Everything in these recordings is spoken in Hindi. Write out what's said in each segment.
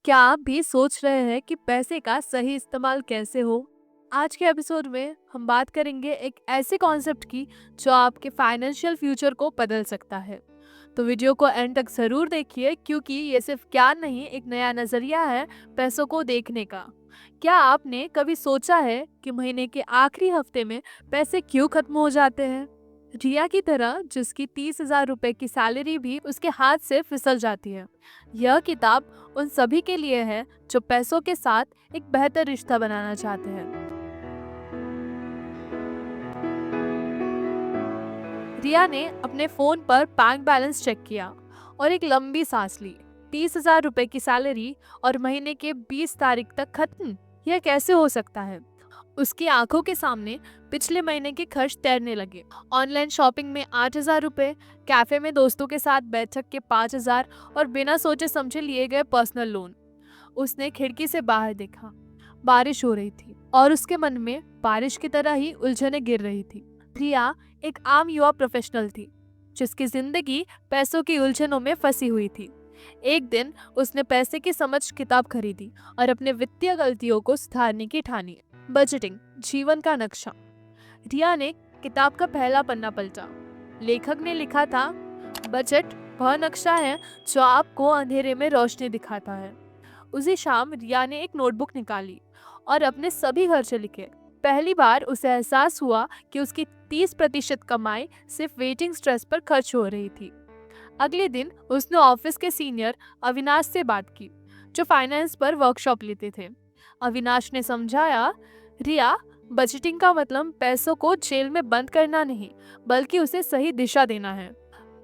क्या आप भी सोच रहे हैं कि पैसे का सही इस्तेमाल कैसे हो? आज के एपिसोड में हम बात करेंगे एक ऐसे कॉन्सेप्ट की जो आपके फाइनेंशियल फ्यूचर को बदल सकता है। तो वीडियो को एंड तक ज़रूर देखिए क्योंकि ये सिर्फ ज्ञान नहीं, एक नया नज़रिया है पैसों को देखने का। क्या आपने कभी सोचा है कि महीने के आखिरी हफ्ते में पैसे क्यों खत्म हो जाते हैं? रिया की तरह जिसकी 30,000 रुपए की सैलरी भी उसके हाथ से फिसल जाती है। यह किताब उन सभी के लिए है जो पैसों के साथ एक बेहतर रिश्ता बनाना चाहते हैं। रिया ने अपने फोन पर बैंक बैलेंस चेक किया और एक लंबी सांस ली। 30,000 रुपए की सैलरी और महीने के 20 तारीख तक खत्म, यह कैसे हो सकता है? उसकी आंखों के सामने पिछले महीने के खर्च तैरने लगे। ऑनलाइन शॉपिंग में 8,000 रुपए, कैफे में दोस्तों के साथ बैठक के 5,000 और बिना सोचे समझे लिए गए पर्सनल लोन। उसने खिड़की से बाहर देखा। बारिश हो रही थी और उसके मन में बारिश की तरह ही उलझने गिर रही थी। प्रिया एक आम युवा प्रोफेशनल थी जिसकी जिंदगी पैसों की उलझनों में फंसी हुई थी। एक दिन उसने पैसे की समझ किताब खरीदी और अपने वित्तीय गलतियों को सुधारने की ठानी। बजटिंग, जीवन का नक्शा। रिया ने किताब का पहला पन्ना पलटा। लेखक ने लिखा था, बजट वह नक्शा है जो आपको अंधेरे में रोशनी दिखाता है। उसी शाम रिया ने एक नोटबुक निकाली और अपने सभी खर्चे लिखे। पहली बार उसे एहसास हुआ कि उसकी 30% कमाई सिर्फ वेटिंग स्ट्रेस पर खर्च हो रही थी। अगले दिन उसने ऑफिस के सीनियर अविनाश से बात की जो फाइनेंस पर वर्कशॉप लेते थे। अविनाश ने समझाया, रिया, बजटिंग का मतलब पैसों को जेल में बंद करना नहीं बल्कि उसे सही दिशा देना है।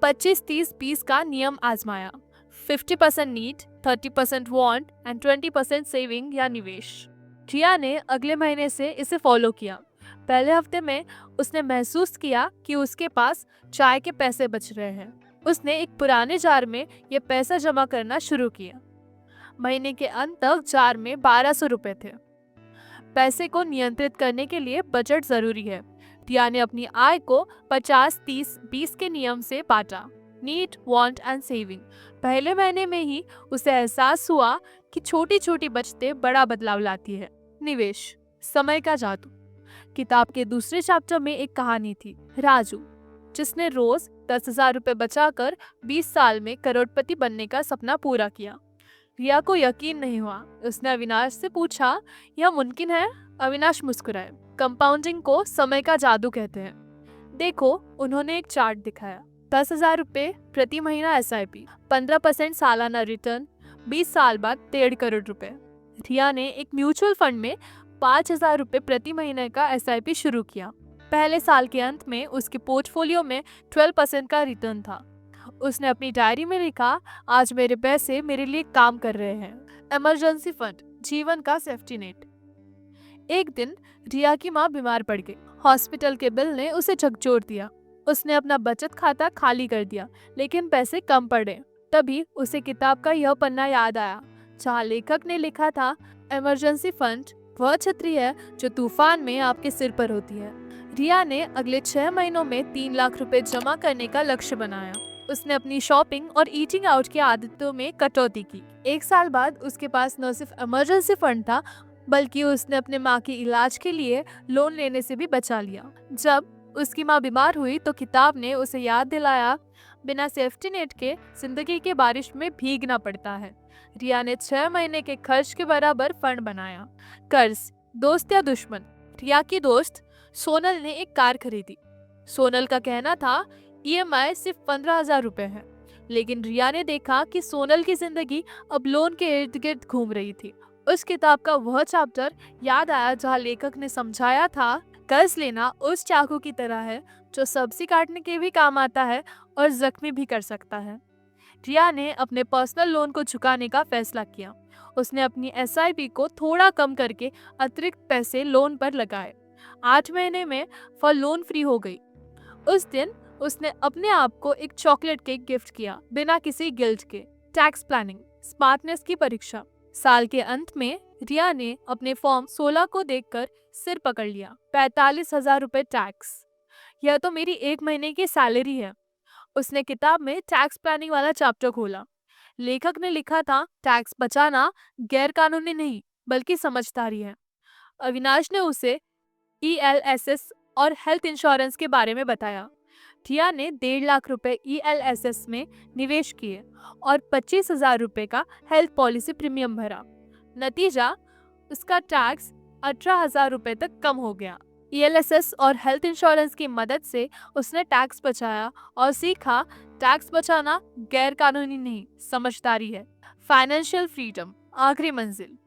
25-30-20 का नियम आजमाया। 50% नीड, 30% वांट एंड 20% सेविंग या निवेश। रिया ने अगले महीने से इसे फॉलो किया। पहले हफ्ते में उसने महसूस किया कि उसके पास चाय के पैसे बच रहे हैं। उसने एक पुराने जार में ये पैसा जमा करना शुरू किया। महीने के अंत तक जार में 1,200 रुपए थे। पैसे को नियंत्रित करने के लिए बजट जरूरी है। रिया ने अपनी आय को 50-30-20 के नियम से बांटा। Need, want and saving. पहले महीने में ही उसे एहसास हुआ कि छोटी छोटी बचतें बड़ा बदलाव लाती है। निवेश, समय का जादू। किताब के दूसरे चैप्टर में एक कहानी थी, राजू, जिसने रोज 10,000 रुपए बचाकर 20 साल में करोड़पति बनने का सपना पूरा किया। रिया को यकीन नहीं हुआ। उसने अविनाश से पूछा, यह मुमकिन है? अविनाश मुस्कुराए। कंपाउंडिंग को समय का जादू कहते हैं। देखो, उन्होंने एक चार्ट दिखाया। 10,000 रुपए प्रति महीना SIP, 15% सालाना रिटर्न, 20 साल बाद 1.5 करोड़ रुपए। रिया ने एक म्यूचुअल फंड में 5,000 रुपए प्रति महीने का SIP शुरू किया। पहले साल के अंत में उसके पोर्टफोलियो में 12% का रिटर्न था। उसने अपनी डायरी में लिखा, आज मेरे पैसे मेरे लिए काम कर रहे हैं। इमरजेंसी फंड, जीवन का सेफ्टी नेट। एक दिन रिया की माँ बीमार पड़ गई। हॉस्पिटल के बिल ने उसे झकझोर दिया। उसने अपना बचत खाता खाली कर दिया लेकिन पैसे कम पड़े। तभी उसे किताब का यह पन्ना याद आया जहाँ लेखक ने लिखा था, इमरजेंसी फंड वह छतरी है जो तूफान में आपके सिर पर होती है। रिया ने अगले 6 महीनों में 3 लाख रुपए जमा करने का लक्ष्य बनाया। उसने अपनी शॉपिंग और ईटिंग आउट की आदतों में कटौती की। 1 साल बाद उसके पास न सिर्फ इमरजेंसी फंड था बल्कि उसने अपने माँ के इलाज के लिए लोन लेने से भी बचा लिया। जब उसकी माँ बीमार हुई तो किताब ने उसे याद दिलाया, बिना सेफ्टी नेट के जिंदगी के बारिश में भीगना पड़ता है। रिया ने 6 महीने के खर्च के बराबर फंड बनाया। कर्ज, दोस्त या दुश्मन। रिया की दोस्त सोनल ने एक कार खरीदी। सोनल का कहना था, EMI सिर्फ 15,000 रुपए है। लेकिन रिया ने देखा कि सोनल की जिंदगी अब लोन के इर्द गिर्द घूम रही थी। उस किताब का वह चैप्टर याद आया जहाँ लेखक ने समझाया था, कर्ज लेना उस चाकू की तरह है जो सब्जी काटने के भी काम आता है और जख्मी भी कर सकता है। रिया ने अपने पर्सनल लोन को चुकाने का फैसला किया। उसने अपनी SIP को थोड़ा कम करके अतिरिक्त पैसे लोन पर लगाए। 8 महीने में वह लोन फ्री हो गई। उस दिन उसने अपने आप को एक चॉकलेट केक गिफ्ट किया बिना किसी गिल्ट के। टैक्स प्लानिंग, स्मार्टनेस की परीक्षा। साल के अंत में रिया ने अपने फॉर्म 16 को देखकर सिर पकड़ लिया। 45,000 रुपए टैक्स, यह तो मेरी 1 महीने की सैलरी है। उसने किताब में टैक्स प्लानिंग वाला चैप्टर खोला। लेखक ने लिखा था, टैक्स बचाना गैर कानूनी नहीं बल्कि समझदारी है। अविनाश ने उसे ईएलएसएस और हेल्थ इंश्योरेंस के बारे में बताया। रिया ने 1.5 लाख रुपए ईएलएसएस में निवेश किए और 25,000 रुपए का हेल्थ पॉलिसी प्रीमियम भरा। नतीजा, उसका टैक्स 18,000 रुपए तक कम हो गया। ईएलएसएस और हेल्थ इंश्योरेंस की मदद से उसने टैक्स बचाया और सीखा, टैक्स बचाना गैर कानूनी नहीं, समझदारी है। फाइनेंशियल फ्रीडम, आखिरी मंजिल।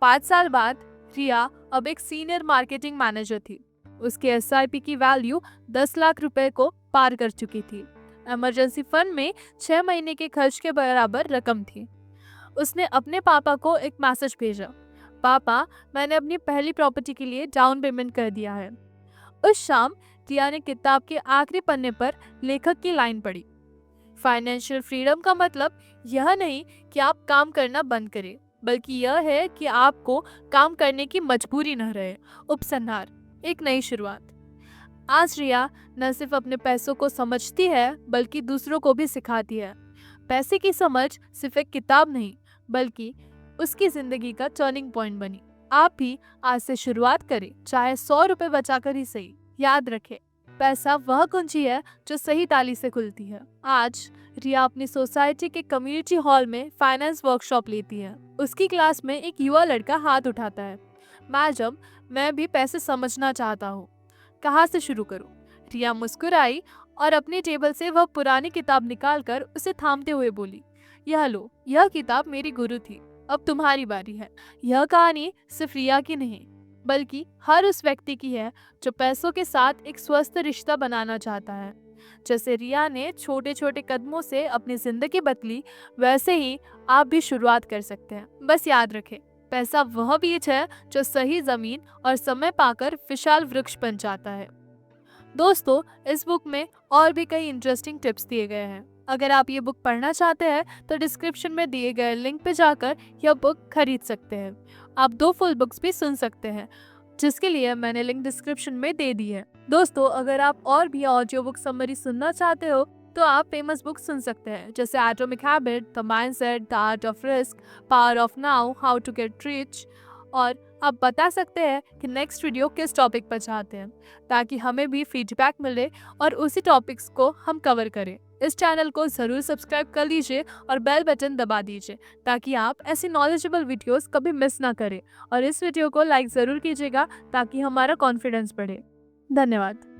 5 साल बाद रिया अब एक सीनियर मार्केटिंग मैनेजर थी। उसके एसआईपी की वैल्यू 10 लाख रुपए को पार कर चुकी थी। इमरजेंसी फंड में 6 महीने के खर्च के बराबर रकम थी। उसने अपने पापा को एक मैसेज भेजा, पापा, मैंने अपनी पहली प्रॉपर्टी के लिए डाउन पेमेंट कर दिया है। उस शाम रिया ने किताब के आखिरी पन्ने पर लेखक की लाइन पढ़ी, फाइनेंशियल फ्रीडम का मतलब यह नहीं कि आप काम करना बंद करें, बल्कि यह है कि आपको काम करने की मजबूरी न रहे। उपसंहार, एक नई शुरुआत। आज रिया न सिर्फ अपने पैसों को समझती है बल्कि दूसरों को भी सिखाती है। पैसे की समझ सिर्फ एक किताब नहीं बल्कि उसकी जिंदगी का टर्निंग पॉइंट बनी। आप भी आज से शुरुआत करें, चाहे 100 रुपए बचाकर ही सही। याद रखें, पैसा वह कुंजी है जो सही ताली से खुलती है। आज रिया अपनी सोसाइटी के कम्युनिटी हॉल में फाइनेंस वर्कशॉप लेती है। उसकी क्लास में एक युवा लड़का हाथ उठाता है, मैडम, मैं भी पैसे समझना चाहता हूँ, कहाँ से शुरू करूँ? रिया मुस्कुराई और अपनी टेबल से वह पुरानी किताब निकालकर उसे थामते हुए बोली, यह लो, यह किताब मेरी गुरु थी, अब तुम्हारी बारी है। यह कहानी सिर्फ रिया की नहीं बल्कि हर उस व्यक्ति की है जो पैसों के साथ एक स्वस्थ रिश्ता बनाना चाहता है। जैसे रिया ने छोटे छोटे कदमों से अपनी जिंदगी बदली, वैसे ही आप भी शुरुआत कर सकते हैं। बस याद रखें, पैसा वह बीज है जो सही जमीन और समय पाकर विशाल वृक्ष बन जाता है। दोस्तों, इस बुक में और भी कई इंटरेस्टिंग टिप्स दिए गए हैं। अगर आप ये बुक पढ़ना चाहते हैं तो डिस्क्रिप्शन में दिए गए लिंक पे जाकर यह बुक खरीद सकते हैं। आप 2 फुल बुक्स भी सुन सकते हैं, जिसके लिए मैंने लिंक डिस्क्रिप्शन में दे दी है। दोस्तों, अगर आप और भी ऑडियो बुक समरी सुनना चाहते हो तो आप फेमस बुक सुन सकते हैं, जैसे atomic habit, the mindset, the art of risk, power of now, how to get rich. और आप बता सकते हैं कि नेक्स्ट वीडियो किस टॉपिक पर चाहते हैं, ताकि हमें भी फीडबैक मिले और उसी टॉपिक्स को हम कवर करें। इस चैनल को ज़रूर सब्सक्राइब कर लीजिए और बेल बटन दबा दीजिए ताकि आप ऐसी नॉलेजेबल वीडियोस कभी मिस ना करें। और इस वीडियो को लाइक ज़रूर कीजिएगा ताकि हमारा कॉन्फिडेंस बढ़े। धन्यवाद।